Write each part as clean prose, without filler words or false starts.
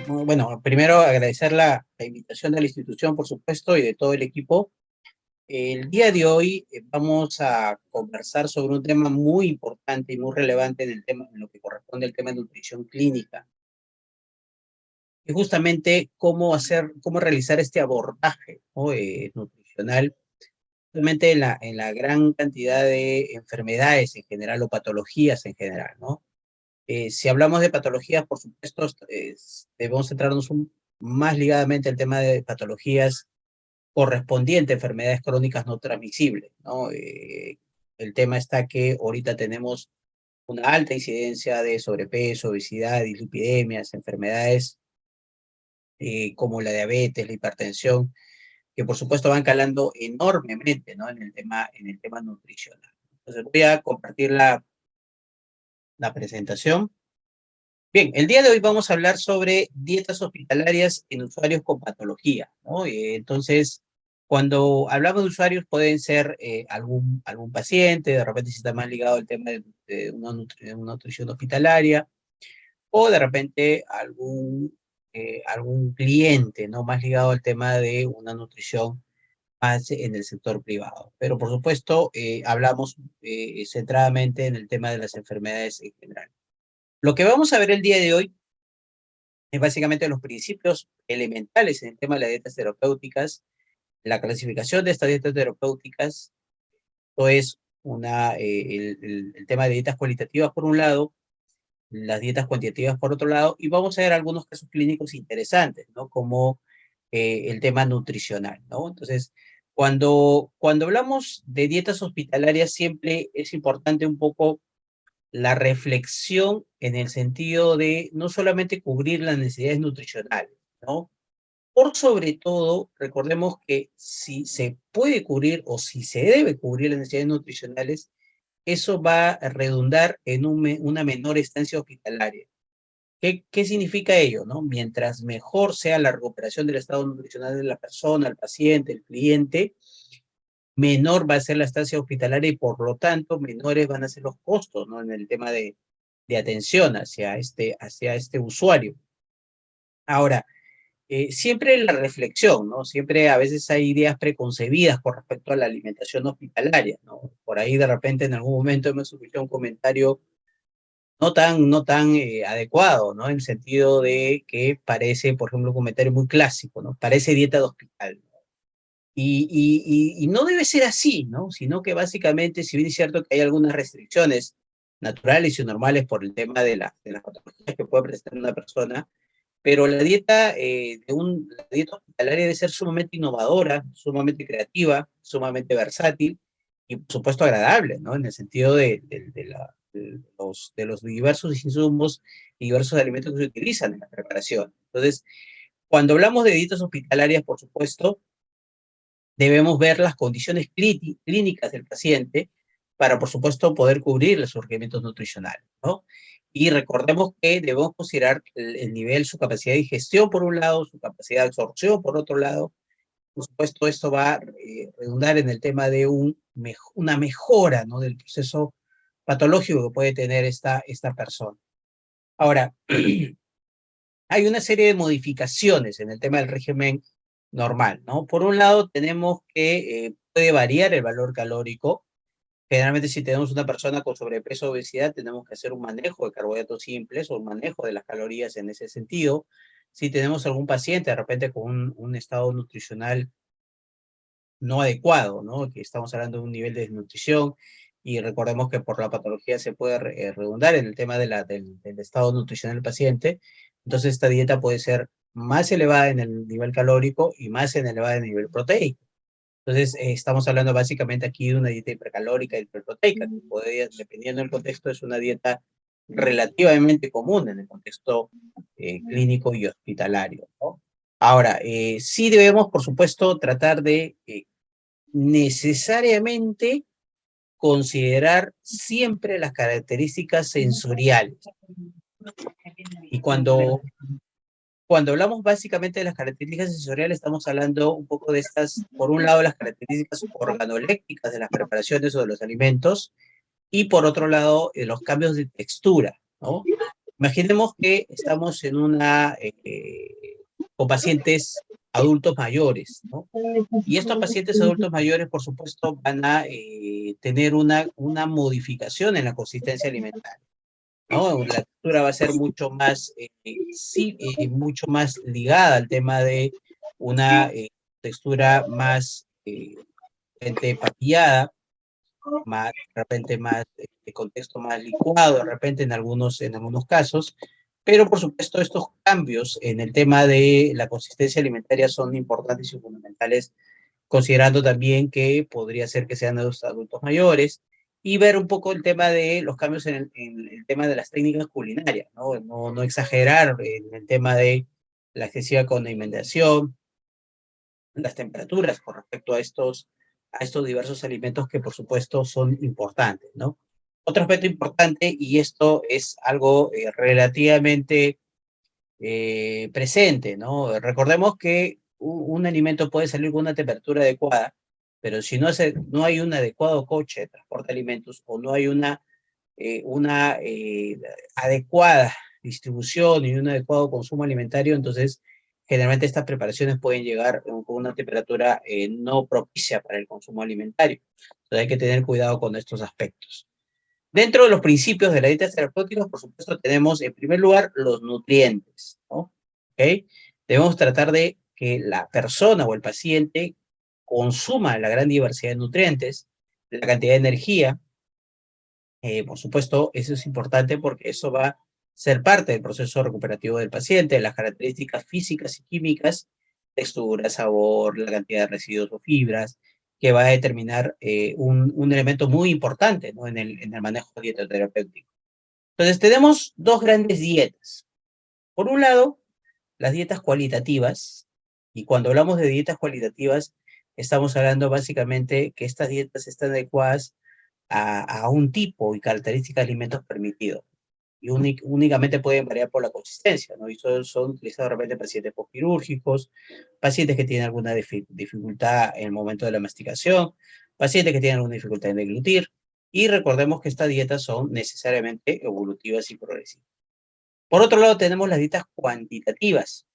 Bueno, primero agradecer la invitación de la institución, por supuesto, y de todo el equipo. El día de hoy vamos a conversar sobre un tema muy importante y muy relevante en lo que corresponde al tema de nutrición clínica, y justamente cómo realizar este abordaje, ¿no? Nutricional, realmente en la gran cantidad de enfermedades en general o patologías en general, ¿no? Si hablamos de patologías, por supuesto, debemos centrarnos más ligadamente al tema de patologías correspondientes a enfermedades crónicas no transmisibles, ¿no? El tema está que ahorita tenemos una alta incidencia de sobrepeso, obesidad, dislipidemias, enfermedades como la diabetes, la hipertensión, que por supuesto van calando enormemente, ¿no? En el tema nutricional. Entonces voy a compartir la presentación. Bien, el día de hoy vamos a hablar sobre dietas hospitalarias en usuarios con patología, ¿no? Entonces, cuando hablamos de usuarios, pueden ser algún paciente, de repente si está más ligado al tema de una nutrición hospitalaria, o de repente algún cliente, ¿no? Más ligado al tema de una nutrición más en el sector privado. Pero por supuesto, hablamos centradamente en el tema de las enfermedades en general. Lo que vamos a ver el día de hoy es básicamente los principios elementales en el tema de las dietas terapéuticas, la clasificación de estas dietas terapéuticas, esto es el tema de dietas cualitativas por un lado, las dietas cuantitativas por otro lado, y vamos a ver algunos casos clínicos interesantes, ¿no? Como el tema nutricional, ¿no? Entonces, cuando hablamos de dietas hospitalarias, siempre es importante un poco la reflexión en el sentido de no solamente cubrir las necesidades nutricionales, ¿no? Por sobre todo, recordemos que si se puede cubrir o si se debe cubrir las necesidades nutricionales, eso va a redundar en una menor estancia hospitalaria. ¿Qué significa ello, no? Mientras mejor sea la recuperación del estado nutricional de la persona, el paciente, el cliente, menor va a ser la estancia hospitalaria y por lo tanto menores van a ser los costos, ¿no? En el tema de atención hacia este usuario. Ahora, siempre la reflexión, ¿no? Siempre a veces hay ideas preconcebidas con respecto a la alimentación hospitalaria, ¿no? Por ahí de repente en algún momento hemos escuchado un comentario no tan adecuado, ¿no? En el sentido de que parece, por ejemplo, un comentario muy clásico, ¿no? Parece dieta de hospital. Y no debe ser así, ¿no? Sino que básicamente, si bien es cierto que hay algunas restricciones naturales y normales por el tema de las patologías que puede presentar una persona, pero la dieta hospitalaria debe ser sumamente innovadora, sumamente creativa, sumamente versátil y por supuesto agradable, ¿no? En el sentido de los diversos insumos y diversos alimentos que se utilizan en la preparación. Entonces, cuando hablamos de dietas hospitalarias, por supuesto, debemos ver las condiciones clínicas del paciente para, por supuesto, poder cubrir los requerimientos nutricionales, ¿no? Y recordemos que debemos considerar el nivel, su capacidad de digestión por un lado, su capacidad de absorción por otro lado. Por supuesto, esto va a redundar en el tema de una mejora, ¿no? Del proceso patológico que puede tener esta persona. Ahora, hay una serie de modificaciones en el tema del régimen normal, ¿no? Por un lado, tenemos que puede variar el valor calórico. Generalmente, si tenemos una persona con sobrepeso o obesidad, tenemos que hacer un manejo de carbohidratos simples o un manejo de las calorías en ese sentido. Si tenemos algún paciente, de repente, con un estado nutricional no adecuado, ¿no? Que estamos hablando de un nivel de desnutrición y recordemos que por la patología se puede redundar en el tema del estado nutricional del paciente. Entonces, esta dieta puede ser más elevada en el nivel calórico y más elevada en el nivel proteico. Entonces, estamos hablando básicamente aquí de una dieta hipercalórica y hiperproteica, que podría, dependiendo del contexto, es una dieta relativamente común en el contexto clínico y hospitalario, ¿no? Ahora, sí debemos, por supuesto, tratar de necesariamente considerar siempre las características sensoriales. Y cuando hablamos básicamente de las características sensoriales, estamos hablando un poco de estas, por un lado, las características organolécticas de las preparaciones o de los alimentos, y por otro lado, los cambios de textura, ¿no? Imaginemos que estamos con pacientes adultos mayores, ¿no? Y estos pacientes adultos mayores, por supuesto, van a tener una modificación en la consistencia alimentaria, ¿no? La textura va a ser mucho más ligada al tema de una textura más papillada, más, de repente más, de contexto más licuado, de repente en algunos casos, pero por supuesto estos cambios en el tema de la consistencia alimentaria son importantes y fundamentales, considerando también que podría ser que sean los adultos mayores, y ver un poco el tema de los cambios en el tema de las técnicas culinarias, ¿no? No exagerar en el tema de la excesiva condimentación, las temperaturas con respecto a estos diversos alimentos que por supuesto son importantes, ¿no? Otro aspecto importante, y esto es algo relativamente presente, ¿no? Recordemos que un alimento puede salir con una temperatura adecuada, pero si no hay un adecuado coche de transporte de alimentos o no hay una adecuada distribución y un adecuado consumo alimentario, entonces generalmente estas preparaciones pueden llegar con una temperatura no propicia para el consumo alimentario. Entonces hay que tener cuidado con estos aspectos. Dentro de los principios de la dieta terapéutica, por supuesto, tenemos en primer lugar los nutrientes, ¿no? ¿Ok? Debemos tratar de que la persona o el paciente consuma la gran diversidad de nutrientes, la cantidad de energía. Por supuesto, eso es importante porque eso va a ser parte del proceso recuperativo del paciente, las características físicas y químicas, textura, sabor, la cantidad de residuos o fibras, que va a determinar un elemento muy importante, ¿no? En el manejo dietoterapéutico. Entonces, tenemos dos grandes dietas. Por un lado, las dietas cualitativas, y cuando hablamos de dietas cualitativas, estamos hablando básicamente que estas dietas están adecuadas a un tipo y características de alimentos permitidos. Y únicamente pueden variar por la consistencia, ¿no? Y son utilizados de repente pacientes postquirúrgicos, pacientes que tienen alguna dificultad en el momento de la masticación, pacientes que tienen alguna dificultad en deglutir. Y recordemos que estas dietas son necesariamente evolutivas y progresivas. Por otro lado, tenemos las dietas cuantitativas.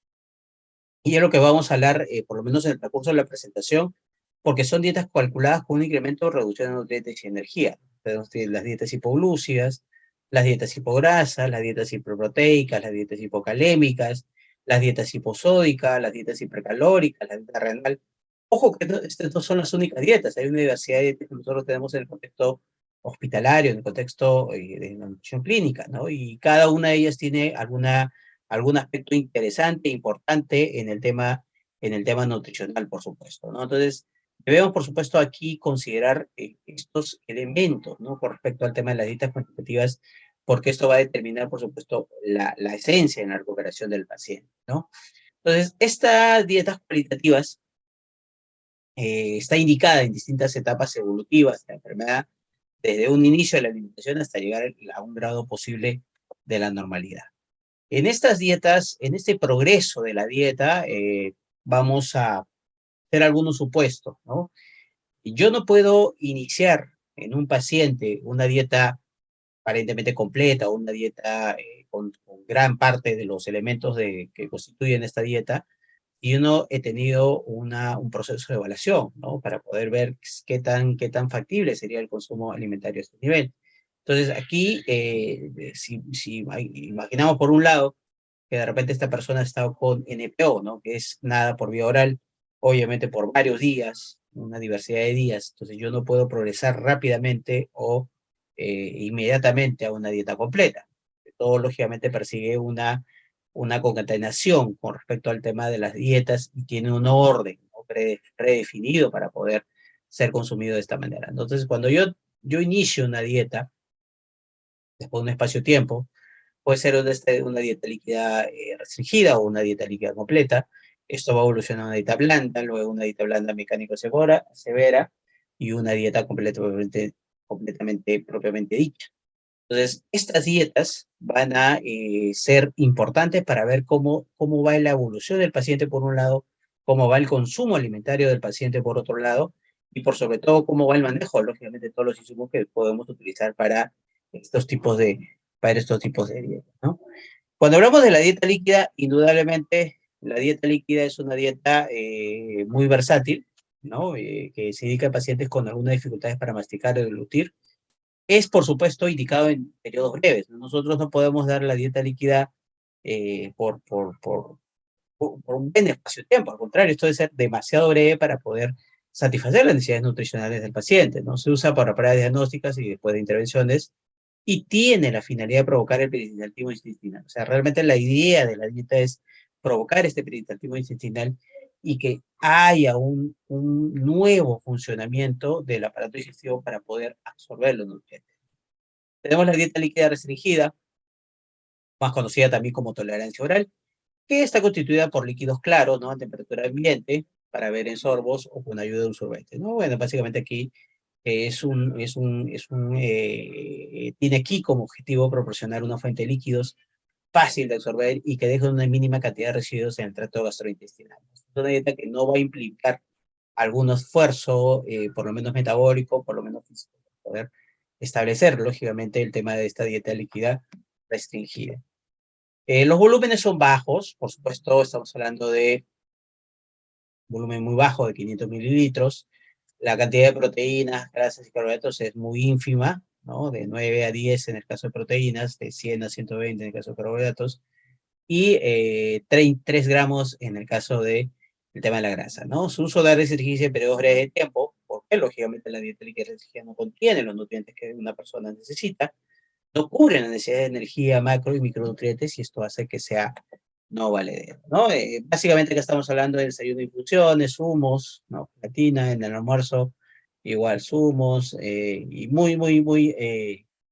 Y es lo que vamos a hablar, por lo menos en el transcurso de la presentación, porque son dietas calculadas con un incremento de reducción de nutrientes y energía. Tenemos las dietas hipoglúcidas, las dietas hipograsas, las dietas hiperproteicas, las dietas hipocalémicas, las dietas hiposódicas, las dietas hipercalóricas, la dieta renal. Ojo que estas no son las únicas dietas, hay una diversidad de dietas que nosotros tenemos en el contexto hospitalario, en el contexto de la nutrición clínica, ¿no? Y cada una de ellas tiene algún aspecto interesante, importante en el tema nutricional, por supuesto, ¿no? Entonces, debemos, por supuesto, aquí considerar estos elementos, ¿no? Con respecto al tema de las dietas cuantitativas, porque esto va a determinar, por supuesto, la esencia en la recuperación del paciente, ¿no? Entonces, estas dietas cualitativas está indicada en distintas etapas evolutivas de la enfermedad, desde un inicio de la alimentación hasta llegar a un grado posible de la normalidad. En estas dietas, en este progreso de la dieta, vamos a hacer algunos supuestos, ¿no? Yo no puedo iniciar en un paciente una dieta aparentemente completa o una dieta con gran parte de los elementos que constituyen esta dieta, y yo no he tenido un proceso de evaluación, ¿no? Para poder ver qué tan factible sería el consumo alimentario a este nivel. Entonces, aquí, si imaginamos por un lado que de repente esta persona ha estado con NPO, ¿no? Que es nada por vía oral, obviamente por varios días, una diversidad de días. Entonces yo no puedo progresar rápidamente o inmediatamente a una dieta completa. Todo lógicamente persigue una concatenación con respecto al tema de las dietas y tiene un orden, ¿no? Predefinido para poder ser consumido de esta manera. Entonces cuando yo inicio una dieta, después de un espacio-tiempo, puede ser una dieta líquida restringida o una dieta líquida completa. Esto va a evolucionar a una dieta blanda, luego una dieta blanda mecánico-severa y una dieta completamente propiamente dicha. Entonces, estas dietas van a ser importantes para ver cómo va la evolución del paciente por un lado, cómo va el consumo alimentario del paciente por otro lado, y por sobre todo cómo va el manejo, lógicamente, de todos los insumos que podemos utilizar para estos tipos para estos tipos de dietas, ¿no? Cuando hablamos de la dieta líquida, indudablemente la dieta líquida es una dieta muy versátil, ¿no? Que se indica a pacientes con algunas dificultades para masticar o deglutir. Es, por supuesto, indicado en periodos breves. Nosotros no podemos dar la dieta líquida por un buen espacio de tiempo. Al contrario, esto debe ser demasiado breve para poder satisfacer las necesidades nutricionales del paciente, ¿no? Se usa para pruebas diagnósticas y después de intervenciones y tiene la finalidad de provocar el peristaltismo intestinal. O sea, realmente la idea de la dieta es provocar este peristaltismo intestinal y que haya un nuevo funcionamiento del aparato digestivo para poder absorber los nutrientes. Tenemos la dieta líquida restringida, más conocida también como tolerancia oral, que está constituida por líquidos claros, ¿no? A temperatura ambiente, para ver en sorbos o con ayuda de un sorbete, ¿no? Bueno, básicamente aquí tiene aquí como objetivo proporcionar una fuente de líquidos fácil de absorber y que deje una mínima cantidad de residuos en el tracto gastrointestinal. Es una dieta que no va a implicar algún esfuerzo, por lo menos metabólico, por lo menos físico, para poder establecer, lógicamente, el tema de esta dieta líquida restringida. Los volúmenes son bajos, por supuesto, estamos hablando de volumen muy bajo de 500 mililitros. La cantidad de proteínas, grasas y carbohidratos es muy ínfima, ¿no? De 9 a 10 en el caso de proteínas, de 100 a 120 en el caso de carbohidratos, y 3 gramos en el caso de el tema de la grasa, ¿no? Su uso de restringincia en periodos breves de tiempo, porque lógicamente la dieta líquida restringida no contiene los nutrientes que una persona necesita, no cubre la necesidad de energía, macro y micronutrientes, y esto hace que sea no valedero, ¿no? Básicamente acá estamos hablando de desayuno de infusiones, zumos, ¿no? Platina, en el almuerzo, igual zumos, y muy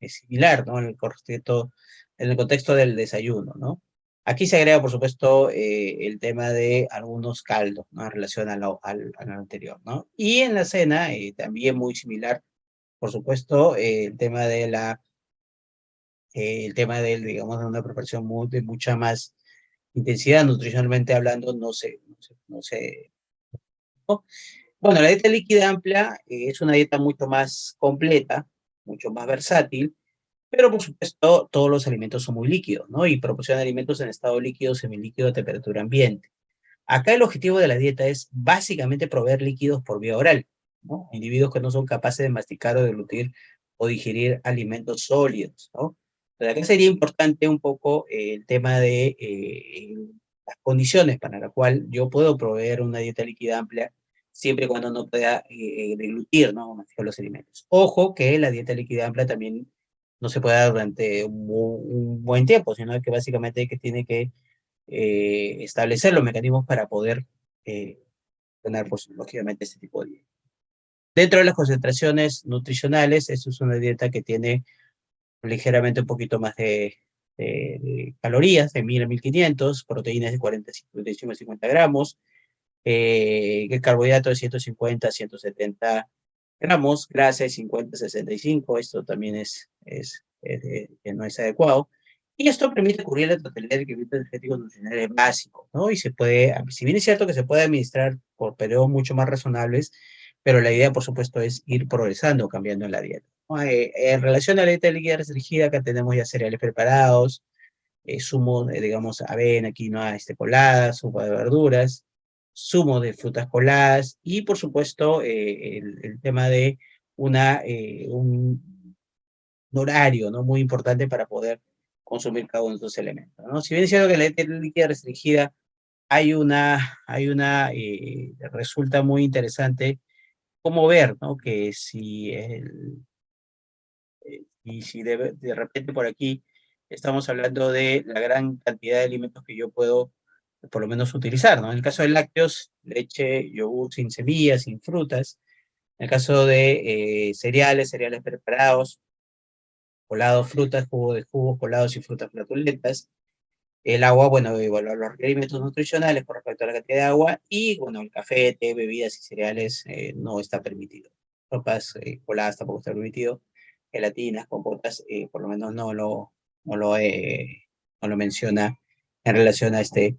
similar, ¿no? En el contexto del desayuno, ¿no? Aquí se agrega, por supuesto, el tema de algunos caldos, ¿no? En relación a lo anterior, ¿no? Y en la cena, también muy similar, por supuesto, el tema del, digamos, de una preparación de mucha más intensidad nutricionalmente hablando, no sé. ¿No? Bueno, la dieta líquida amplia es una dieta mucho más completa, mucho más versátil, pero por supuesto todos los alimentos son muy líquidos, ¿no? Y proporciona alimentos en estado líquido, semilíquido a temperatura ambiente. Acá el objetivo de la dieta es básicamente proveer líquidos por vía oral, ¿no? Individuos que no son capaces de masticar o deglutir o digerir alimentos sólidos, ¿no? Pero acá sería importante un poco el tema de las condiciones para la cual yo puedo proveer una dieta líquida amplia siempre y cuando no pueda deglutir, ¿no? O masticar los alimentos. Ojo que la dieta líquida amplia también no se puede dar durante un buen tiempo, sino que básicamente que tiene que establecer los mecanismos para poder tener, pues, lógicamente, este tipo de dieta. Dentro de las concentraciones nutricionales, esto es una dieta que tiene ligeramente un poquito más de calorías, de 1000 a 1500, proteínas de 45 a 50 gramos, el carbohidrato de 150 a 170 gramos, grasa de 50 a 65, esto también que no es adecuado. Y esto permite cubrir la totalidad de requerimientos energéticos nutricionales básicos, ¿no? Y se puede, si bien es cierto que se puede administrar por periodos mucho más razonables, pero la idea, por supuesto, es ir progresando, cambiando la dieta, ¿no? En relación a la dieta líquida restringida, acá tenemos ya cereales preparados, zumo, digamos, avena, quinoa, coladas, zumo de verduras, zumo de frutas coladas y, por supuesto, el tema de un horario, ¿no? Muy importante para poder consumir cada uno de estos elementos, ¿no? Si bien es cierto que la dieta líquida restringida resulta muy interesante cómo ver, ¿no? Que si de repente por aquí estamos hablando de la gran cantidad de alimentos que yo puedo por lo menos utilizar, ¿no? En el caso de lácteos, leche, yogur sin semillas, sin frutas. En el caso de cereales preparados, colados, frutas, jugo de jugos, colados y frutas flatulentas. El agua, bueno, evaluar los requerimientos nutricionales con respecto a la cantidad de agua y, bueno, el café, té, bebidas y cereales no está permitido. Sopas coladas tampoco está permitido. Gelatinas, compotas, por lo menos no lo menciona en relación a este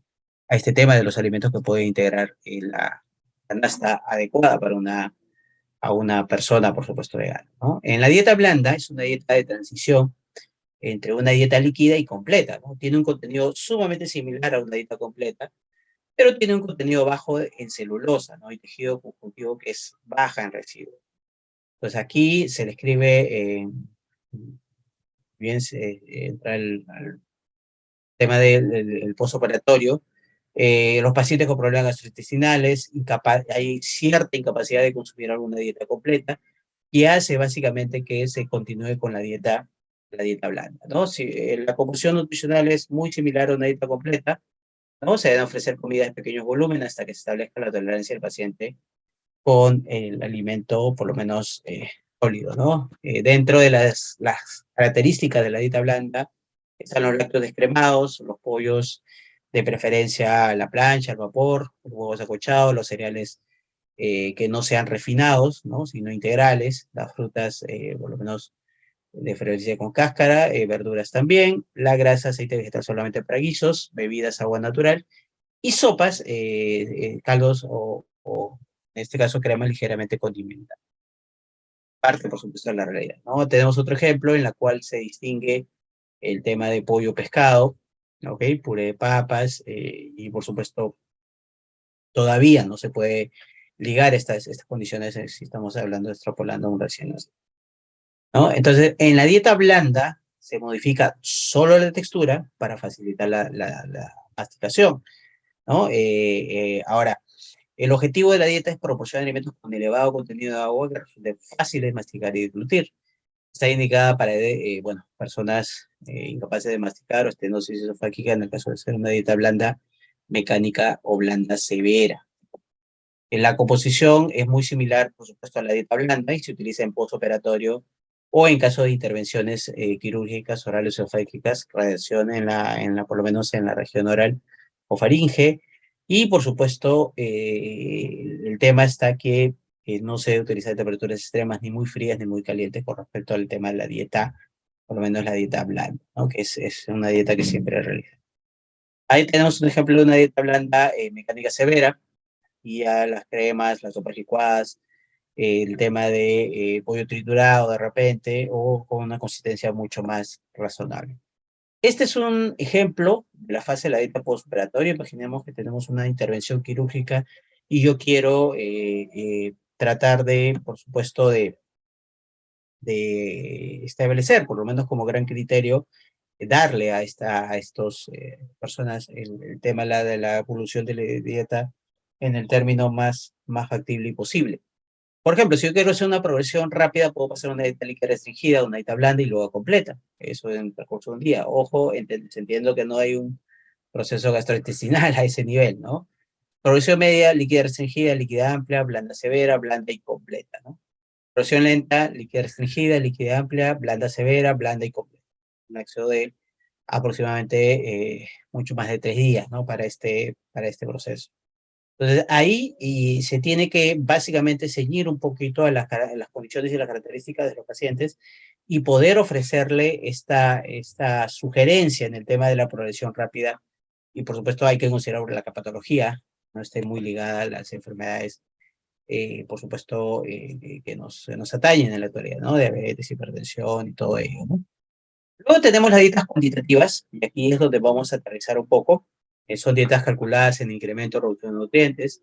tema de los alimentos que puede integrar la canasta adecuada para a una persona, por supuesto, vegana, ¿no? En la dieta blanda es una dieta de transición entre una dieta líquida y completa, ¿no? Tiene un contenido sumamente similar a una dieta completa, pero tiene un contenido bajo en celulosa, ¿no? Y tejido conjuntivo que es baja en residuos. Entonces aquí se le escribe, bien se entra al tema del postoperatorio, los pacientes con problemas gastrointestinales, hay cierta incapacidad de consumir alguna dieta completa, y hace básicamente que se continúe con la dieta blanda, ¿no? Si, la composición nutricional es muy similar a una dieta completa, ¿no? Se deben ofrecer comidas de pequeños volúmenes hasta que se establezca la tolerancia del paciente con el alimento, por lo menos sólido, ¿no? Dentro de las características de la dieta blanda están los lácteos descremados, los pollos de preferencia a la plancha, al vapor, los huevos acochados, los cereales que no sean refinados, ¿no? Sino integrales, las frutas, por lo menos de preferencia con cáscara, verduras también, la grasa, aceite vegetal solamente para guisos, bebidas, agua natural, y sopas, caldos o, en este caso, crema ligeramente condimentada. Parte, por supuesto, de la realidad, ¿no? Tenemos otro ejemplo en la cual se distingue el tema de pollo pescado, ¿ok? Puré de papas, y por supuesto, todavía no se puede ligar estas condiciones si estamos hablando, extrapolando a un recién nacido, ¿no? Entonces, en la dieta blanda se modifica solo la textura para facilitar la masticación, ¿no? Ahora, el objetivo de la dieta es proporcionar alimentos con elevado contenido de agua que resulten fáciles de masticar y deglutir. Está indicada para, bueno, personas incapaces de masticar o estenosis esofágica en el caso de ser una dieta blanda, mecánica o blanda severa. En la composición es muy similar, por supuesto, a la dieta blanda y se utiliza en postoperatorio o en caso de intervenciones quirúrgicas orales o esofágicas, radiación por lo menos en la región oral o faringe. Y, por supuesto, el tema está que no se debe utilizar temperaturas extremas, ni muy frías ni muy calientes con respecto al tema de la dieta, por lo menos la dieta blanda, ¿no? Que es una dieta que siempre realiza. Ahí tenemos un ejemplo de una dieta blanda mecánica severa, y a las cremas, las sopas licuadas, el tema de pollo triturado de repente, o con una consistencia mucho más razonable. Este es un ejemplo de la fase de la dieta postoperatoria. Imaginemos que tenemos una intervención quirúrgica y yo quiero tratar de, por supuesto, de establecer, por lo menos como gran criterio, darle a estos personas el tema de la evolución de la dieta en el término más factible y posible. Por ejemplo, si yo quiero hacer una progresión rápida, puedo pasar una dieta líquida restringida, una dieta blanda y luego completa. Eso en el transcurso de un día. Ojo, entiendo que no hay un proceso gastrointestinal a ese nivel, ¿no? Progresión media, líquida restringida, líquida amplia, blanda severa, blanda y completa, ¿no? Progresión lenta, líquida restringida, líquida amplia, blanda severa, blanda y completa. Un acceso de aproximadamente mucho más de 3 días, ¿no? Para este proceso. Entonces, ahí y se tiene que básicamente ceñir un poquito a las condiciones y las características de los pacientes y poder ofrecerle esta sugerencia en el tema de la progresión rápida. Y por supuesto hay que considerar la patología, no esté muy ligada a las enfermedades, por supuesto, que nos atañen en la actualidad, ¿no? Diabetes, hipertensión y todo ello, ¿no? Luego tenemos las dietas cuantitativas, y aquí es donde vamos a aterrizar un poco. Son dietas calculadas en incremento o reducción de nutrientes.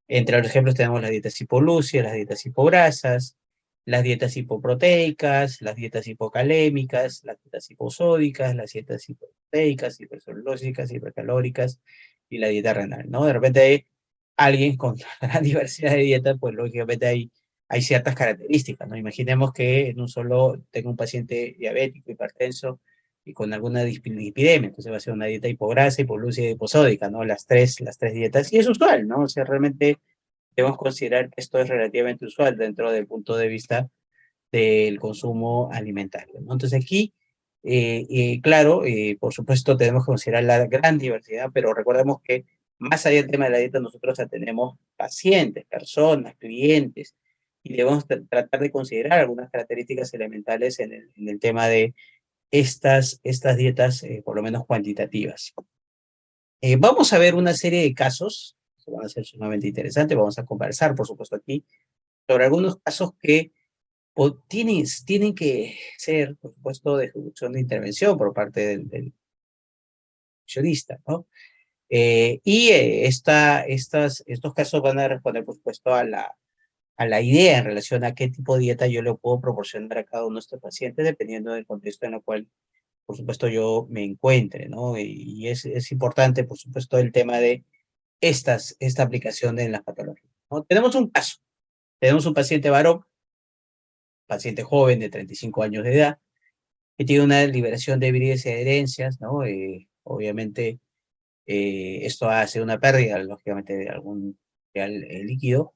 Entre los ejemplos tenemos las dietas hipolúcidas, las dietas hipograsas, las dietas hipoproteicas, las dietas hipocalémicas, las dietas hiposódicas, las dietas hipoproteicas, hipercelulósicas, hipercalóricas y la dieta renal, ¿no? De repente hay alguien con gran diversidad de dietas, pues lógicamente hay ciertas características, ¿no? Imaginemos que en un solo tengo un paciente diabético, hipertenso y con alguna dislipidemia, entonces va a ser una dieta hipograsa, hipolúcida y hiposódica, ¿no? Las tres dietas, y es usual, ¿no? O sea, realmente debemos considerar que esto es relativamente usual dentro del punto de vista del consumo alimentario, ¿no? Entonces aquí, claro, por supuesto tenemos que considerar la gran diversidad, pero recordemos que más allá del tema de la dieta, nosotros tenemos pacientes, personas, clientes, y debemos tratar de considerar algunas características elementales en el tema de estas dietas, por lo menos cuantitativas. Vamos a ver una serie de casos, que van a ser sumamente interesantes, vamos a conversar, por supuesto, aquí, sobre algunos casos que tienen que ser, por supuesto, de ejecución de intervención por parte del nutricionista, ¿no? Estos casos van a responder, por supuesto, a la idea en relación a qué tipo de dieta yo le puedo proporcionar a cada uno de estos pacientes, dependiendo del contexto en el cual, por supuesto, yo me encuentre, ¿no? Y es importante, por supuesto, el tema de esta aplicación en las patologías, ¿no? Tenemos un paciente varón, paciente joven de 35 años de edad, que tiene una liberación de virus y adherencias, ¿no? Obviamente, esto hace una pérdida, lógicamente, de algún material líquido,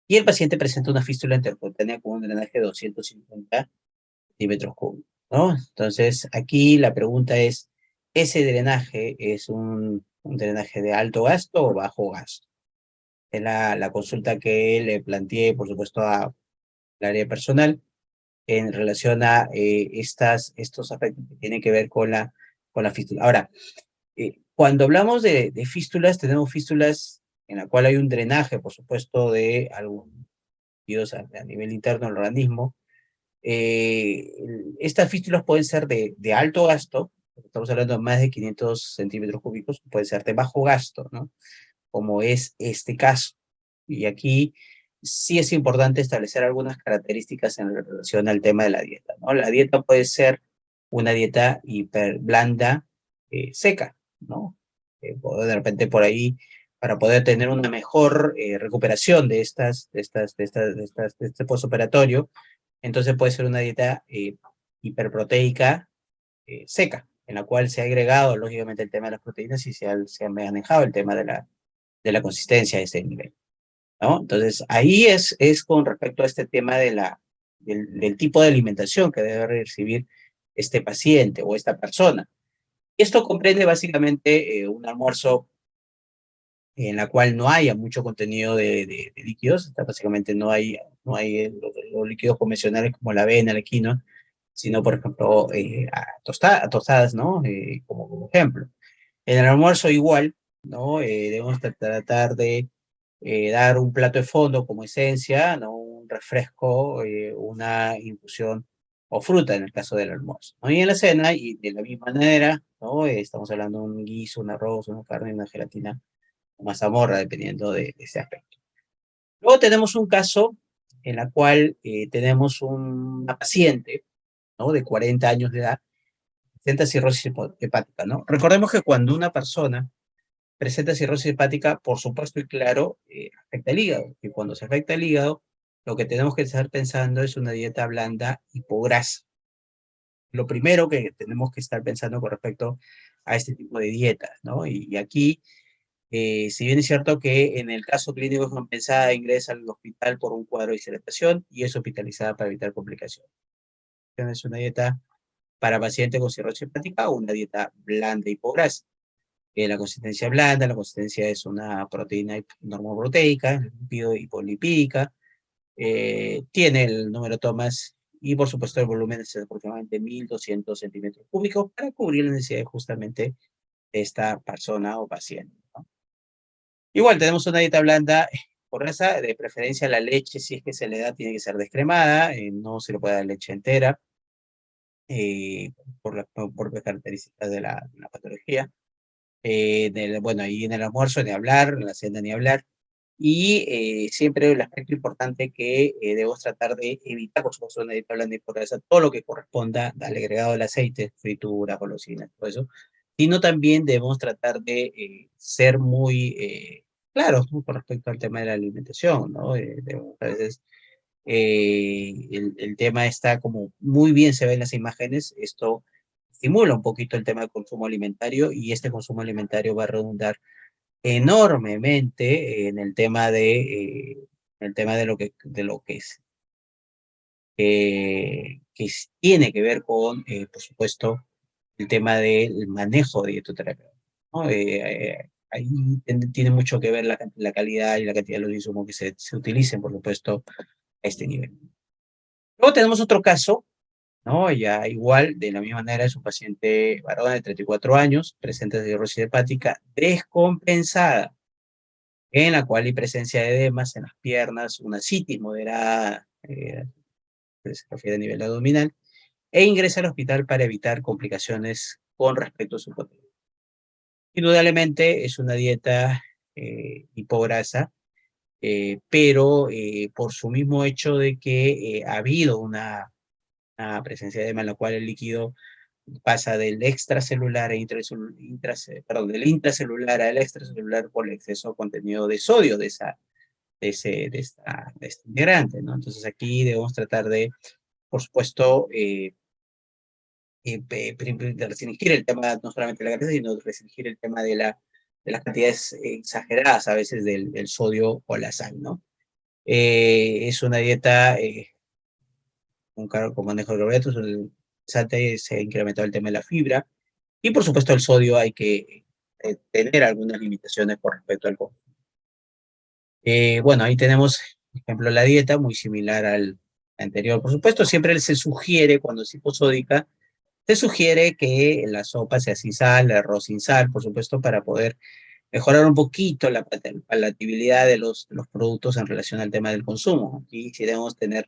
y el paciente presenta una fístula intercutánea con un drenaje de 250 centímetros cúbicos, ¿no? Entonces, aquí la pregunta es, ¿ese drenaje es un drenaje de alto gasto o bajo gasto? Es la consulta que le planteé, por supuesto, al área personal en relación a estos aspectos que tienen que ver con la fístula. Ahora, cuando hablamos de fístulas, tenemos fístulas en la cual hay un drenaje, por supuesto, de algún virus a nivel interno del organismo. Estas fístulas pueden ser de alto gasto, estamos hablando de más de 500 centímetros cúbicos, pueden ser de bajo gasto, ¿no? Como es este caso. Y aquí sí es importante establecer algunas características en relación al tema de la dieta, ¿no? La dieta puede ser una dieta hiper blanda, seca, ¿no? De repente por ahí, para poder tener una mejor recuperación de este postoperatorio, entonces puede ser una dieta hiperproteica seca, en la cual se ha agregado, lógicamente, el tema de las proteínas y se ha manejado el tema de la consistencia de ese nivel, ¿no? Entonces, ahí es con respecto a este tema del tipo de alimentación que debe recibir este paciente o esta persona. Esto comprende básicamente un almuerzo en la cual no haya mucho contenido de líquidos, básicamente no hay los líquidos convencionales como la avena, la quinoa, sino, por ejemplo, tostadas, ¿no? Como ejemplo. En el almuerzo igual, ¿no? Debemos tratar de dar un plato de fondo como esencia, ¿no? Un refresco, una infusión o fruta en el caso del almuerzo, ¿no? Y en la cena, y de la misma manera, ¿no? Estamos hablando de un guiso, un arroz, una carne, una gelatina, o mazamorra, dependiendo de ese aspecto. Luego tenemos un caso en la cual tenemos una paciente, ¿no? De 40 años de edad, presenta cirrosis hepática, ¿no? Recordemos que cuando una persona presenta cirrosis hepática, por supuesto y claro, afecta el hígado. Y cuando se afecta el hígado, lo que tenemos que estar pensando es una dieta blanda hipograsa. Lo primero que tenemos que estar pensando con respecto a este tipo de dietas, ¿no? Y aquí, si bien es cierto que en el caso clínico es compensada, ingresa al hospital por un cuadro de deshidratación y es hospitalizada para evitar complicaciones. Es una dieta para pacientes con cirrosis hepática o una dieta blanda hipograsa. La consistencia blanda, la consistencia es una proteína normoproteica, lípido hipolipídica, tiene el número de tomas y por supuesto el volumen es aproximadamente 1200 centímetros cúbicos para cubrir las necesidades justamente de esta persona o paciente, ¿no? Igual tenemos una dieta blanda por raza, de preferencia la leche, si es que se le da, tiene que ser descremada, no se le puede dar leche entera, eh, por las características de la patología. Bueno, ahí en el almuerzo ni hablar, en la cena ni hablar. Y siempre el aspecto importante que debemos tratar de evitar, por supuesto, una dieta blanda y pobreza, todo lo que corresponda al agregado del aceite, fritura, golosinas, todo eso, sino también debemos tratar de ser muy claros, ¿no? Con respecto al tema de la alimentación, ¿no? A veces el tema está como muy bien se ve en las imágenes, esto estimula un poquito el tema del consumo alimentario y este consumo alimentario va a redundar enormemente en el tema de lo que es, tiene que ver con, por supuesto, el tema del manejo de dietoterapia, ¿no? Ahí tiene mucho que ver la calidad y la cantidad de los insumos que se utilicen, por supuesto, a este nivel. Luego tenemos otro caso, ¿no? Ya igual, de la misma manera, es un paciente varón de 34 años, presenta cirrosis hepática descompensada, en la cual hay presencia de edemas en las piernas, una citis moderada, que se refiere a nivel abdominal, e ingresa al hospital para evitar complicaciones con respecto a su contenido. Indudablemente es una dieta hipograsa, pero por su mismo hecho de que ha habido una presencia de edema en la cual el líquido pasa del extracelular del intracelular al extracelular por el exceso de contenido de sodio de este integrante, ¿no? Entonces aquí debemos tratar de, por supuesto, de restringir el tema no solamente de la grasa, sino de restringir el tema de las cantidades exageradas a veces del sodio o la sal, ¿no? Es una dieta con manejo de carbohidratos, el salte se ha incrementado el tema de la fibra, y por supuesto el sodio hay que tener algunas limitaciones con respecto al consumo. Bueno, ahí tenemos, por ejemplo, la dieta muy similar al anterior. Por supuesto, siempre se sugiere, cuando es hiposódica, se sugiere que la sopa sea sin sal, el arroz sin sal, por supuesto, para poder mejorar un poquito la palatabilidad de los productos en relación al tema del consumo. Aquí sí debemos tener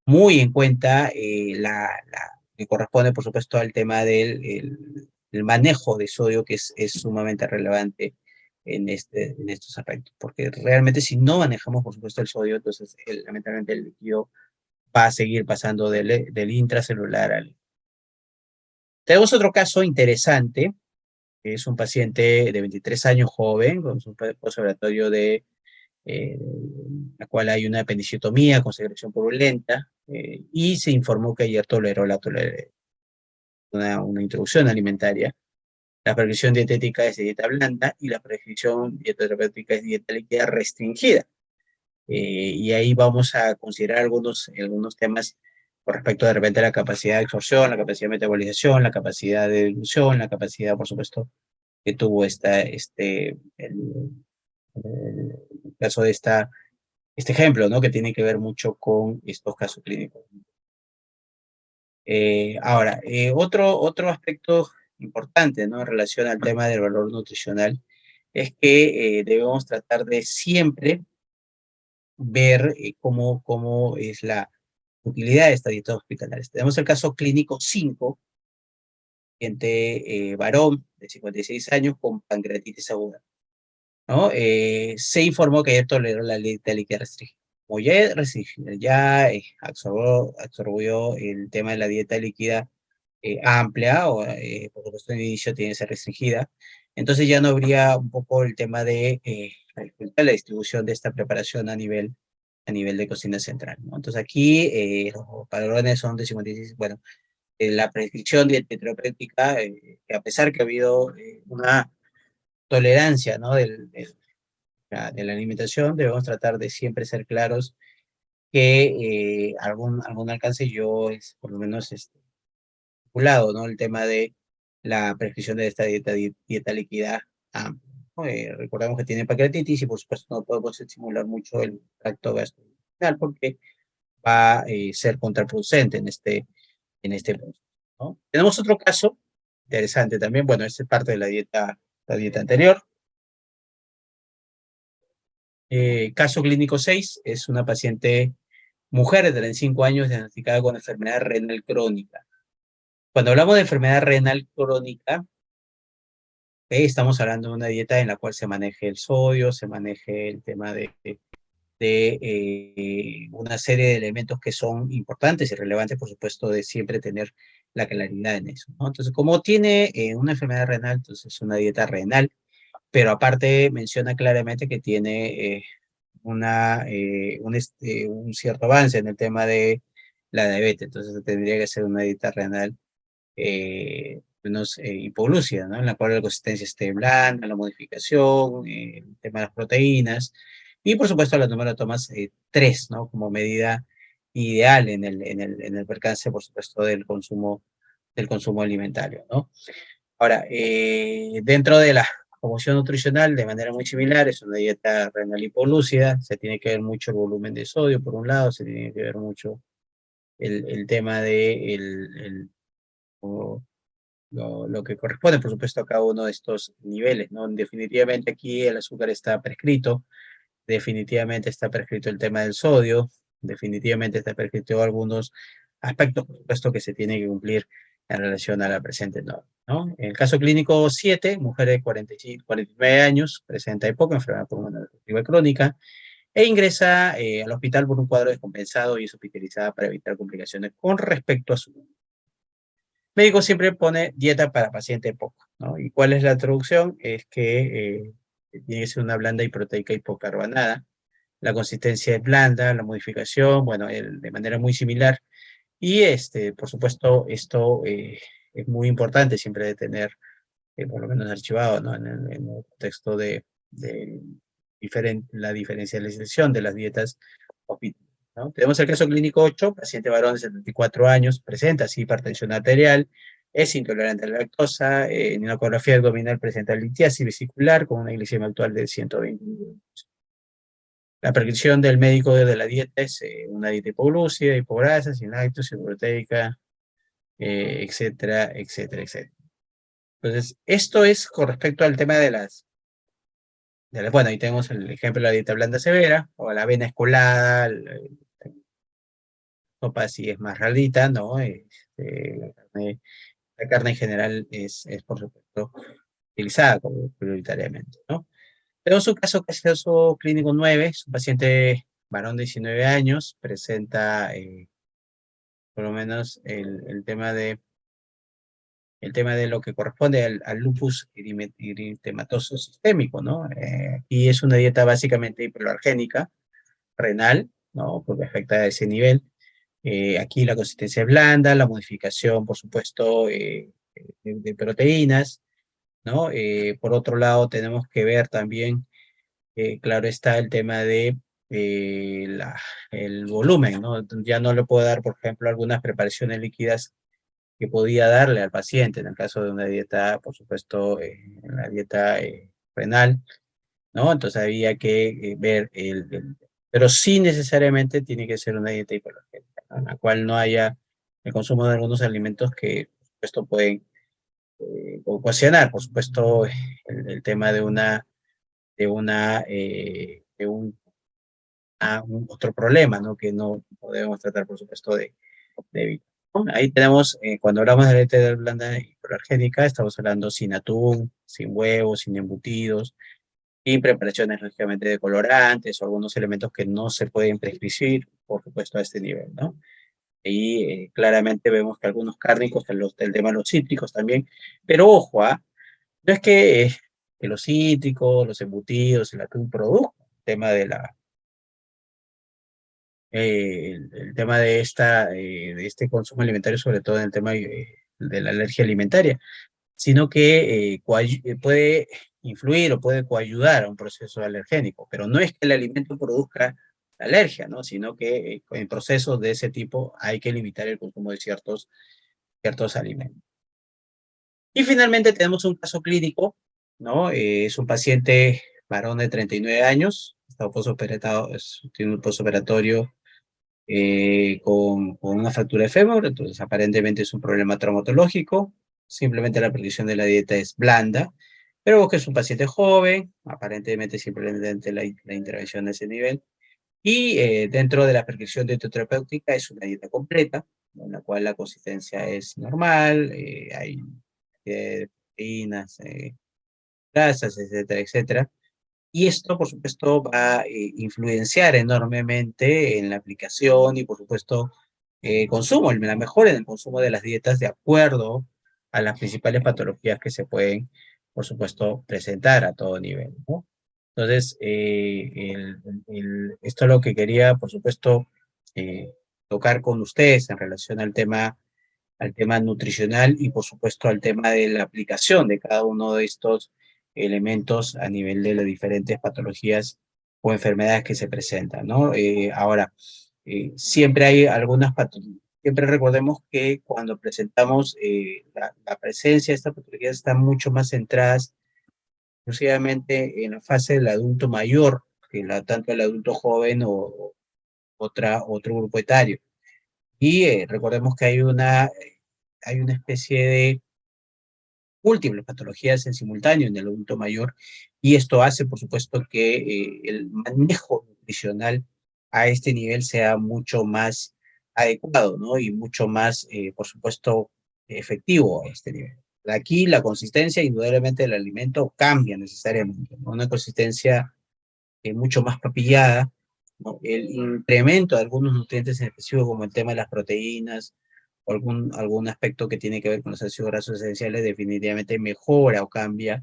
muy en cuenta que corresponde, por supuesto, al tema el manejo de sodio, que es sumamente relevante en estos aspectos, porque realmente si no manejamos, por supuesto, el sodio, entonces lamentablemente el líquido va a seguir pasando del intracelular al... Tenemos otro caso interesante, que es un paciente de 23 años joven, con un postoperatorio de la cual hay una apendicectomía con secreción purulenta, y se informó que ayer toleró una introducción alimentaria. La prescripción dietética es de dieta blanda y la prescripción dieterapéutica es dieta líquida restringida. Y ahí vamos a considerar algunos temas con respecto de repente a la capacidad de absorción, la capacidad de metabolización, la capacidad de dilución, la capacidad, por supuesto, que tuvo el caso de este ejemplo, ¿no? Que tiene que ver mucho con estos casos clínicos. Ahora, otro aspecto importante, ¿no? En relación al tema del valor nutricional, es que debemos tratar de siempre ver cómo es la utilidad de esta dieta hospitalaria. Tenemos el caso clínico 5, paciente varón de 56 años con pancreatitis aguda, ¿no? Se informó que ayer toleró la dieta líquida restringida. Como ya absorbió el tema de la dieta líquida amplia, o por supuesto en el inicio tiene que ser restringida, entonces ya no habría un poco el tema de la distribución de esta preparación a nivel de cocina central, ¿no? Entonces aquí los padrones son de 56, bueno, la prescripción dietética, que a pesar que ha habido una tolerancia, ¿no? De la alimentación, debemos tratar de siempre ser claros que algún alcance yo es por lo menos vinculado, ¿no? El tema de la prescripción de esta dieta líquida amplia, ¿no? Recordemos que tiene pancreatitis y por supuesto no podemos estimular mucho el tracto gastrointestinal porque va a ser contraproducente en este proceso, ¿no? Tenemos otro caso interesante también, bueno, este es parte de la dieta anterior. Caso clínico 6 es una paciente mujer de 35 años diagnosticada con enfermedad renal crónica. Cuando hablamos de enfermedad renal crónica, estamos hablando de una dieta en la cual se maneje el sodio, se maneje el tema de una serie de elementos que son importantes y relevantes, por supuesto, de siempre tener la claridad en eso, ¿no? Entonces, como tiene una enfermedad renal, entonces es una dieta renal, pero aparte menciona claramente que tiene un cierto avance en el tema de la diabetes, entonces tendría que ser una dieta renal menos hipoglucia, ¿no? En la cual la consistencia esté blanda, la modificación, el tema de las proteínas, y por supuesto la número de tomas 3, ¿no? Como medida ideal en el percance, por supuesto, del consumo alimentario, ¿no? Ahora, dentro de la promoción nutricional, de manera muy similar, es una dieta renal hipoglucida, se tiene que ver mucho el volumen de sodio, por un lado, se tiene que ver mucho el tema de lo que corresponde, por supuesto, a cada uno de estos niveles, ¿no? Definitivamente aquí el azúcar está prescrito, definitivamente está prescrito el tema del sodio, definitivamente está prescrito algunos aspectos, por supuesto, que se tienen que cumplir en relación a la presente norma, ¿no? En el caso clínico 7, mujer de 49 años, presenta EPOC, enfermedad pulmonar obstructiva crónica, e ingresa al hospital por un cuadro descompensado y es hospitalizada para evitar complicaciones con respecto a su médico. Siempre pone dieta para paciente EPOC, ¿no? ¿Y cuál es la traducción? Es que tiene que ser una blanda y proteica hipocarbonada. La consistencia es blanda, la modificación, bueno, de manera muy similar. Y por supuesto, esto es muy importante siempre de tener, por lo menos archivado, ¿no? En el contexto de la diferencialización de las dietas, ¿no? Tenemos el caso clínico 8, paciente varón de 74 años, presenta así hipertensión arterial, es intolerante a la lactosa, en una ecografía abdominal presenta litiasis vesicular con una glicemia actual de 120. La prescripción del médico de la dieta es una dieta hipoglúcida, hipograsa, sin lácteos, proteica, etcétera, etcétera, etcétera. Entonces, esto es con respecto al tema bueno, ahí tenemos el ejemplo de la dieta blanda severa, o la avena escolada, sopa sí es más ralita, ¿no? La carne en general es por supuesto, utilizada como prioritariamente, ¿no? Tenemos un caso clínico 9, es un paciente varón de 19 años, presenta por lo menos el tema de lo que corresponde al lupus eritematoso sistémico, ¿no? Y es una dieta básicamente hipoalergénica, renal, ¿no? Porque afecta a ese nivel. Aquí la consistencia es blanda, la modificación, por supuesto, de proteínas, ¿no? Por otro lado, tenemos que ver también, claro está, el tema de el volumen, ¿no? Ya no le puedo dar, por ejemplo, algunas preparaciones líquidas que podía darle al paciente en el caso de una dieta, por supuesto, la dieta renal, ¿no? Entonces había que ver pero sí necesariamente tiene que ser una dieta hipoalergénica, ¿no? En la cual no haya el consumo de algunos alimentos que, por supuesto, pueden ocasionar, por supuesto, el tema de un otro problema, ¿no? Que no debemos tratar, por supuesto, de evitar, ¿no? Ahí tenemos, cuando hablamos de leche blanda hipoalergénica, estamos hablando sin atún, sin huevos, sin embutidos, sin preparaciones lógicamente de colorantes o algunos elementos que no se pueden prescribir, por supuesto, a este nivel, ¿no? Y claramente vemos que algunos cárnicos, el tema de los cítricos también, pero ojo, no es que los cítricos, los embutidos, el atún produzcan el tema el tema de este consumo alimentario, sobre todo en el tema de la alergia alimentaria, sino que puede influir o puede coayudar a un proceso alergénico, pero no es que el alimento produzca la alergia, ¿no? Sino que en procesos de ese tipo hay que limitar el consumo de ciertos alimentos. Y finalmente tenemos un caso clínico, ¿no? Es un paciente varón de 39 años, está postoperatorio, tiene un postoperatorio con una fractura de fémur, entonces aparentemente es un problema traumatológico, simplemente la predicción de la dieta es blanda, pero que es un paciente joven, aparentemente simplemente la intervención de ese nivel, y dentro de la prescripción dietoterapéutica es una dieta completa, en la cual la consistencia es normal, hay proteínas, grasas, etcétera, etcétera. Y esto, por supuesto, va a influenciar enormemente en la aplicación y, por supuesto, consumo, la mejora en el consumo de las dietas de acuerdo a las principales patologías que se pueden, por supuesto, presentar a todo nivel, ¿no? Entonces, esto es lo que quería, por supuesto, eh, tocar con ustedes en relación al tema nutricional y, por supuesto, al tema de la aplicación de cada uno de estos elementos a nivel de las diferentes patologías o enfermedades que se presentan, ¿no? Ahora, siempre hay algunas patologías. Siempre recordemos que cuando presentamos la presencia de estas patologías están mucho más centradas exclusivamente en la fase del adulto mayor, que tanto el adulto joven o otro grupo etario. Y recordemos que hay una especie de múltiples patologías en simultáneo en el adulto mayor, y esto hace, por supuesto, que el manejo nutricional a este nivel sea mucho más adecuado, ¿no? Y mucho más, por supuesto, efectivo a este nivel. Aquí la consistencia, indudablemente, del alimento cambia necesariamente, ¿no? Una consistencia mucho más papillada, ¿no? El incremento de algunos nutrientes en específico, como el tema de las proteínas, o algún aspecto que tiene que ver con los ácidos grasos esenciales, definitivamente mejora o cambia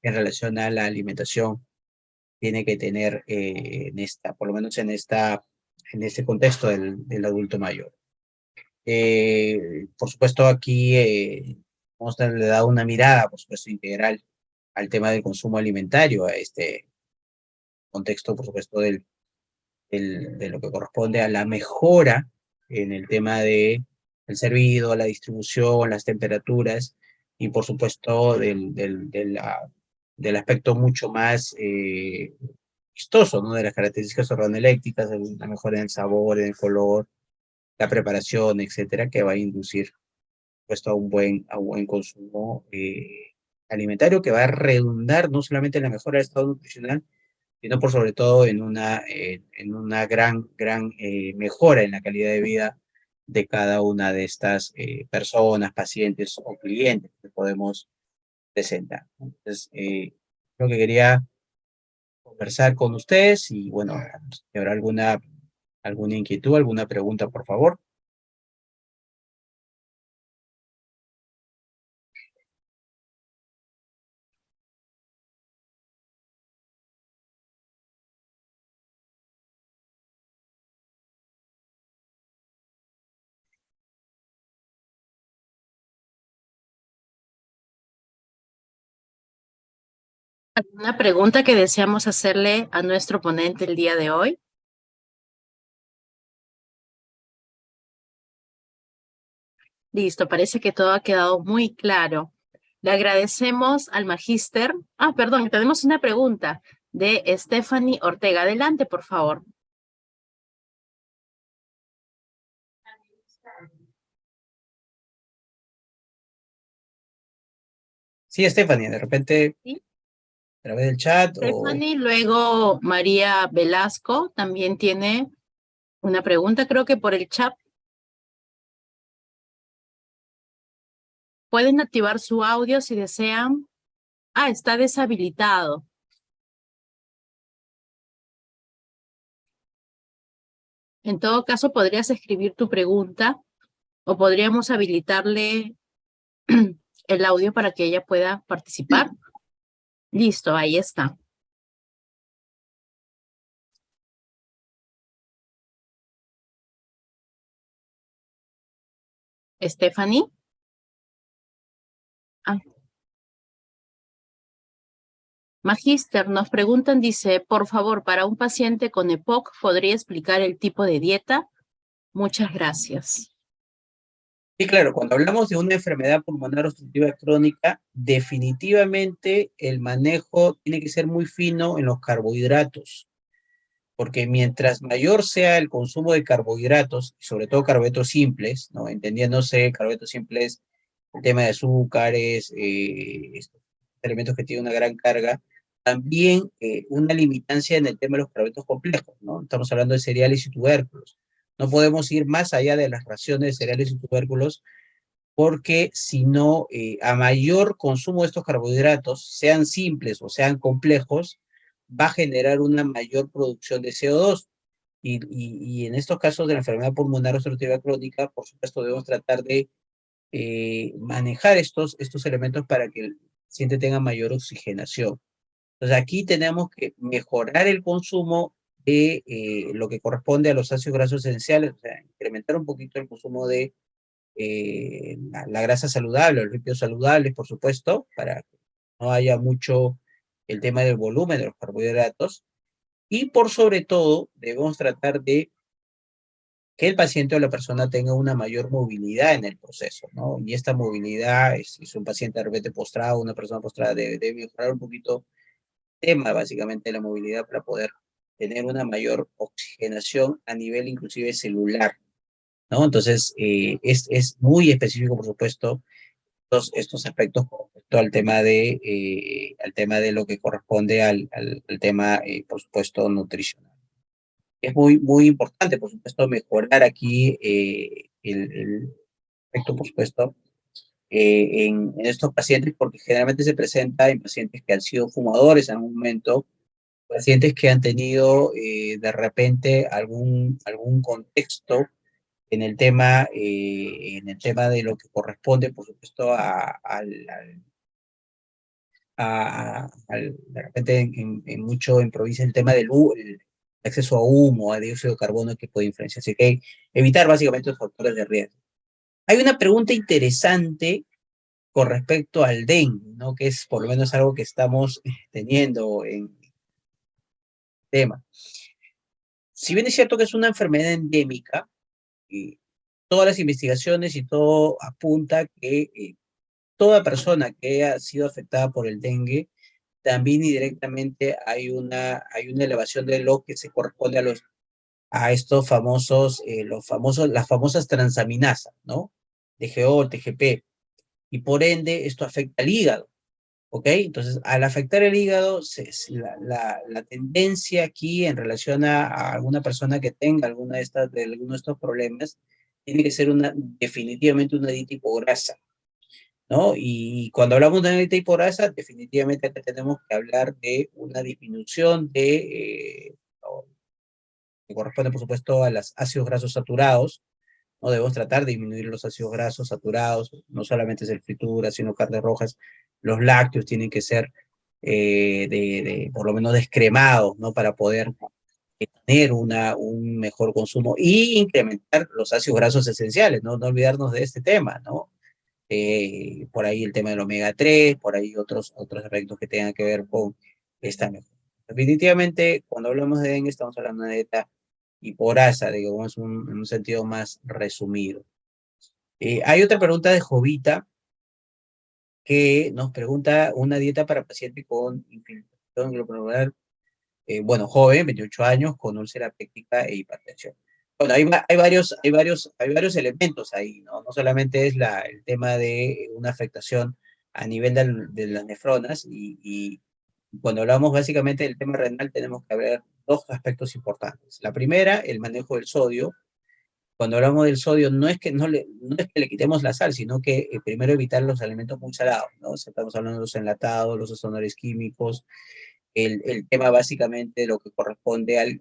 en relación a la alimentación. Tiene que tener por lo menos en este contexto del adulto mayor. Por supuesto, aquí vamos a darle da una mirada, por supuesto, integral al tema del consumo alimentario, a este contexto, por supuesto, de lo que corresponde a la mejora en el tema de el servido, la distribución, las temperaturas y por supuesto del aspecto mucho más vistoso, ¿no? De las características organolécticas, la mejora en el sabor, en el color, la preparación, etcétera, que va a inducir puesto a un buen consumo alimentario que va a redundar no solamente en la mejora del estado nutricional, sino por sobre todo en una gran mejora en la calidad de vida de cada una de estas personas, pacientes o clientes que podemos presentar. Entonces, lo que quería conversar con ustedes y bueno, si habrá alguna inquietud, alguna pregunta, por favor. ¿Alguna pregunta que deseamos hacerle a nuestro ponente el día de hoy? Listo, parece que todo ha quedado muy claro. Le agradecemos al magíster. Perdón, tenemos una pregunta de Stephanie Ortega. Adelante, por favor. Sí, Stephanie, de repente ¿Sí? a través del chat o... Stephanie, luego María Velasco también tiene una pregunta, creo que por el chat. Pueden activar su audio si desean. Está deshabilitado. En todo caso, podrías escribir tu pregunta o podríamos habilitarle el audio para que ella pueda participar. Listo, ahí está. Stephanie. Ah. Magíster, nos preguntan, dice, por favor, para un paciente con EPOC, ¿podría explicar el tipo de dieta? Muchas gracias. Sí, claro, cuando hablamos de una enfermedad pulmonar obstructiva crónica, definitivamente el manejo tiene que ser muy fino en los carbohidratos, porque mientras mayor sea el consumo de carbohidratos, sobre todo carbohidratos simples, ¿no? Entendiéndose carbohidratos simples, el tema de azúcares, estos elementos que tienen una gran carga, también una limitancia en el tema de los carbohidratos complejos, ¿no? Estamos hablando de cereales y tubérculos. No podemos ir más allá de las raciones de cereales y tubérculos porque si no, a mayor consumo de estos carbohidratos, sean simples o sean complejos, va a generar una mayor producción de CO2. Y en estos casos de la enfermedad pulmonar obstructiva crónica, por supuesto, debemos tratar de manejar estos elementos para que el paciente tenga mayor oxigenación. Entonces aquí tenemos que mejorar el consumo de lo que corresponde a los ácidos grasos esenciales, o sea, incrementar un poquito el consumo de la grasa saludable, los lípidos saludables, por supuesto, para que no haya mucho el tema del volumen de los carbohidratos. Y por sobre todo, debemos tratar de que el paciente o la persona tenga una mayor movilidad en el proceso, ¿no? Y esta movilidad, si es un paciente de repente postrado, una persona postrada, debe mejorar un poquito el tema, básicamente, de la movilidad para poder tener una mayor oxigenación a nivel inclusive celular, ¿no? Entonces, es muy específico, por supuesto, estos aspectos con respecto al tema de lo que corresponde al tema, por supuesto, nutricional. Es muy importante, por supuesto, mejorar aquí el efecto, por supuesto, en estos pacientes, porque generalmente se presenta en pacientes que han sido fumadores en algún momento, pacientes que han tenido de repente algún contexto en el tema de lo que corresponde, por supuesto, de repente en provincia el tema el acceso a humo, a dióxido de carbono que puede influenciar. Así que evitar básicamente los factores de riesgo. Hay una pregunta interesante con respecto al dengue, ¿no? Que es por lo menos algo que estamos teniendo en tema. Si bien es cierto que es una enfermedad endémica, todas las investigaciones y todo apunta que toda persona que ha sido afectada por el dengue, también indirectamente hay una elevación de lo que se corresponde a estos famosos, las famosas transaminasas, ¿no? TGO, TGP, y por ende esto afecta al hígado, ¿ok? Entonces, al afectar el hígado, la tendencia aquí en relación a alguna persona que tenga alguno de estos problemas, tiene que ser definitivamente una dieta hipograsa, ¿no? Y cuando hablamos de una dieta hipograsa, definitivamente acá tenemos que hablar de una disminución que corresponde, por supuesto, a los ácidos grasos saturados, ¿no? Debemos tratar de disminuir los ácidos grasos saturados, no solamente es el fritura, sino carnes rojas, los lácteos tienen que ser por lo menos descremados, ¿no? Para poder tener un mejor consumo y incrementar los ácidos grasos esenciales, ¿no? No olvidarnos de este tema, ¿no? Por ahí el tema del omega 3, por ahí otros aspectos que tengan que ver con esta mejora. Definitivamente, cuando hablamos de dengue, estamos hablando de dieta hiporasa, digamos, en un sentido más resumido. Hay otra pregunta de Jovita que nos pregunta una dieta para paciente con infiltración glomerular, bueno, joven, 28 años, con úlcera péptica e hipertensión. Bueno, hay varios elementos ahí, ¿no? No solamente es el tema de una afectación a nivel de las nefronas y cuando hablamos básicamente del tema renal tenemos que ver dos aspectos importantes. La primera, el manejo del sodio. Cuando hablamos del sodio, no es que le quitemos la sal, sino que primero evitar los alimentos muy salados, ¿no? O sea, estamos hablando de los enlatados, los sazonadores químicos, el tema básicamente de lo que corresponde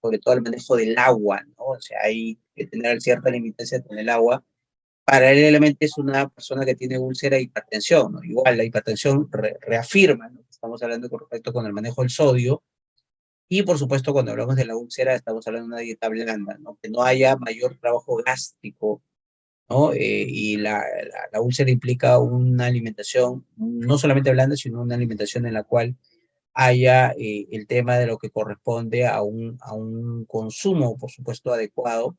sobre todo al manejo del agua, ¿no? O sea, hay que tener cierta limitancia con el agua. Paralelamente es una persona que tiene úlcera e hipertensión, ¿no? Igual la hipertensión reafirma, ¿no? Estamos hablando con respecto con el manejo del sodio, y por supuesto, cuando hablamos de la úlcera, estamos hablando de una dieta blanda, ¿no? Que no haya mayor trabajo gástrico, ¿no? Y la úlcera implica una alimentación no solamente blanda, sino una alimentación en la cual haya el tema de lo que corresponde a un consumo, por supuesto, adecuado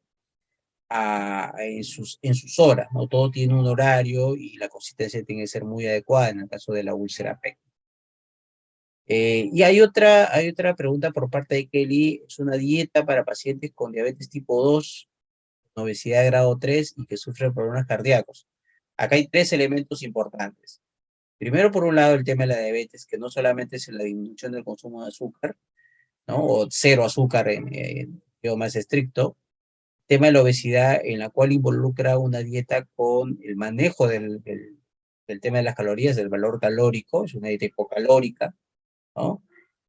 en sus horas, ¿no? Todo tiene un horario y la consistencia tiene que ser muy adecuada en el caso de la úlcera péptica. Y hay otra pregunta por parte de Kelly, es una dieta para pacientes con diabetes tipo 2, obesidad de grado 3 y que sufren problemas cardíacos. Acá hay tres elementos importantes. Primero, por un lado, el tema de la diabetes, que no solamente es la disminución del consumo de azúcar, ¿no? O cero azúcar en más estricto. Tema de la obesidad, en la cual involucra una dieta con el manejo del tema de las calorías, del valor calórico, es una dieta hipocalórica, ¿no?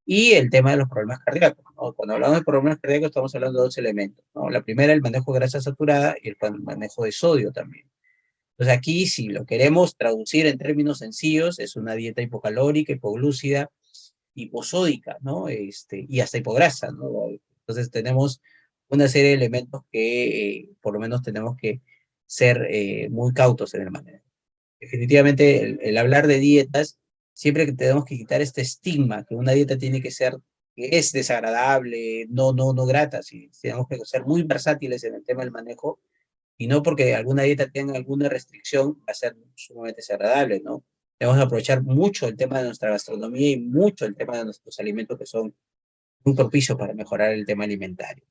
Y el tema de los problemas cardíacos, ¿no? Cuando hablamos de problemas cardíacos estamos hablando de dos elementos, ¿no? La primera, el manejo de grasa saturada y el manejo de sodio también. Entonces aquí, si lo queremos traducir en términos sencillos, es una dieta hipocalórica, hipoglúcida, hiposódica, ¿no? Y hasta hipograsa, ¿no? Entonces tenemos una serie de elementos que por lo menos tenemos que ser muy cautos en el manejo. Definitivamente el hablar de dietas, siempre que tenemos que quitar este estigma, que una dieta tiene que ser, que es desagradable, no grata, si tenemos que ser muy versátiles en el tema del manejo, y no porque alguna dieta tenga alguna restricción va a ser sumamente desagradable, ¿no? Debemos aprovechar mucho el tema de nuestra gastronomía y mucho el tema de nuestros alimentos que son muy propicios para mejorar el tema alimentario.